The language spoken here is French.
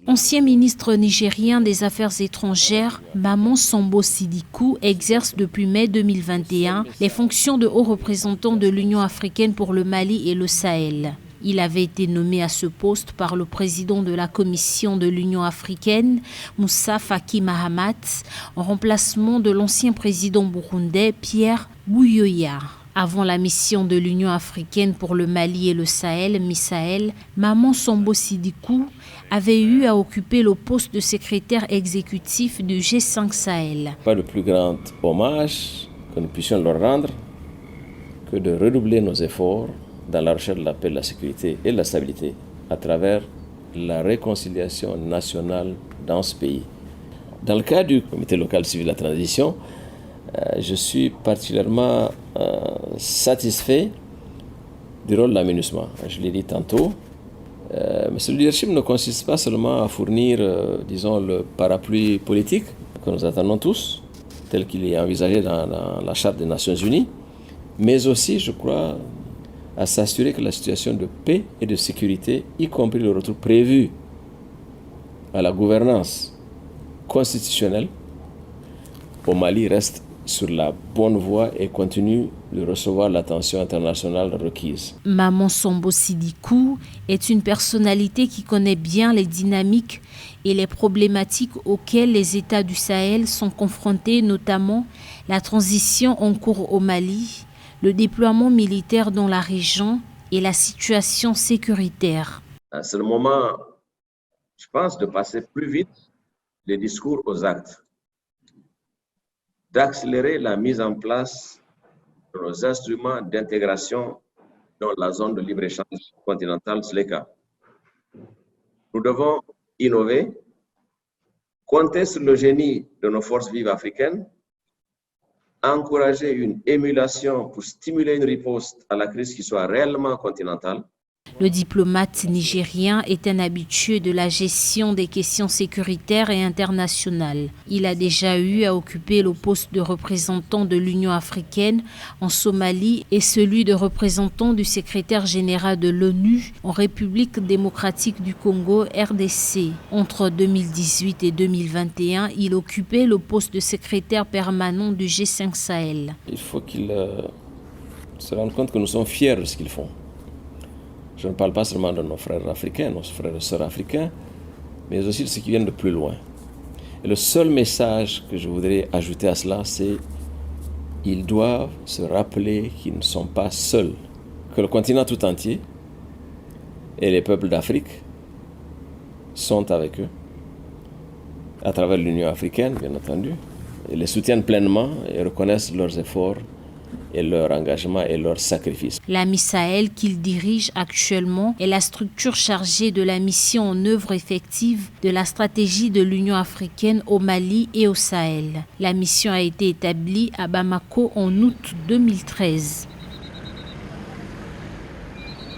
Ancien ministre nigérien des Affaires étrangères, Maman Sambo Sidikou exerce depuis mai 2021 les fonctions de haut représentant de l'Union africaine pour le Mali et le Sahel. Il avait été nommé à ce poste par le président de la Commission de l'Union africaine, Moussa Faki Mahamat, en remplacement de l'ancien président burundais Pierre Buyoya. Avant la mission de l'Union africaine pour le Mali et le Sahel, MISAEL, Maman Sambo Sidikou avait eu à occuper le poste de secrétaire exécutif du G5 Sahel. Pas de plus grand hommage que nous puissions leur rendre que de redoubler nos efforts dans la recherche de la paix, de la sécurité et de la stabilité à travers la réconciliation nationale dans ce pays. Dans le cadre du comité local civil de la transition, je suis particulièrement satisfait du rôle de l'aménagement. Je l'ai dit tantôt, mais ce leadership ne consiste pas seulement à fournir, disons, le parapluie politique que nous attendons tous, tel qu'il est envisagé dans la Charte des Nations Unies, mais aussi, je crois, à s'assurer que la situation de paix et de sécurité, y compris le retour prévu à la gouvernance constitutionnelle au Mali, reste sur la bonne voie et continue de recevoir l'attention internationale requise. Maman Sambo Sidikou est une personnalité qui connaît bien les dynamiques et les problématiques auxquelles les États du Sahel sont confrontés, notamment la transition en cours au Mali, le déploiement militaire dans la région et la situation sécuritaire. C'est le moment, je pense, de passer plus vite les discours aux actes, d'accélérer la mise en place de nos instruments d'intégration dans la zone de libre-échange continentale SLECA. Nous devons innover, compter sur le génie de nos forces vives africaines, encourager une émulation pour stimuler une riposte à la crise qui soit réellement continentale. Le diplomate nigérien est un habitué de la gestion des questions sécuritaires et internationales. Il a déjà eu à occuper le poste de représentant de l'Union africaine en Somalie et celui de représentant du secrétaire général de l'ONU en République démocratique du Congo, RDC. Entre 2018 et 2021, il occupait le poste de secrétaire permanent du G5 Sahel. Il faut qu'ils se rendent compte que nous sommes fiers de ce qu'ils font. Je ne parle pas seulement de nos frères africains, nos frères et sœurs africains, mais aussi de ceux qui viennent de plus loin. Et le seul message que je voudrais ajouter à cela, c'est qu'ils doivent se rappeler qu'ils ne sont pas seuls, que le continent tout entier et les peuples d'Afrique sont avec eux, à travers l'Union africaine, bien entendu, et les soutiennent pleinement et reconnaissent leurs efforts et leur engagement et leur sacrifice. La MISAEL qu'il dirige actuellement est la structure chargée de la mission en œuvre effective de la stratégie de l'Union africaine au Mali et au Sahel. La mission a été établie à Bamako en août 2013.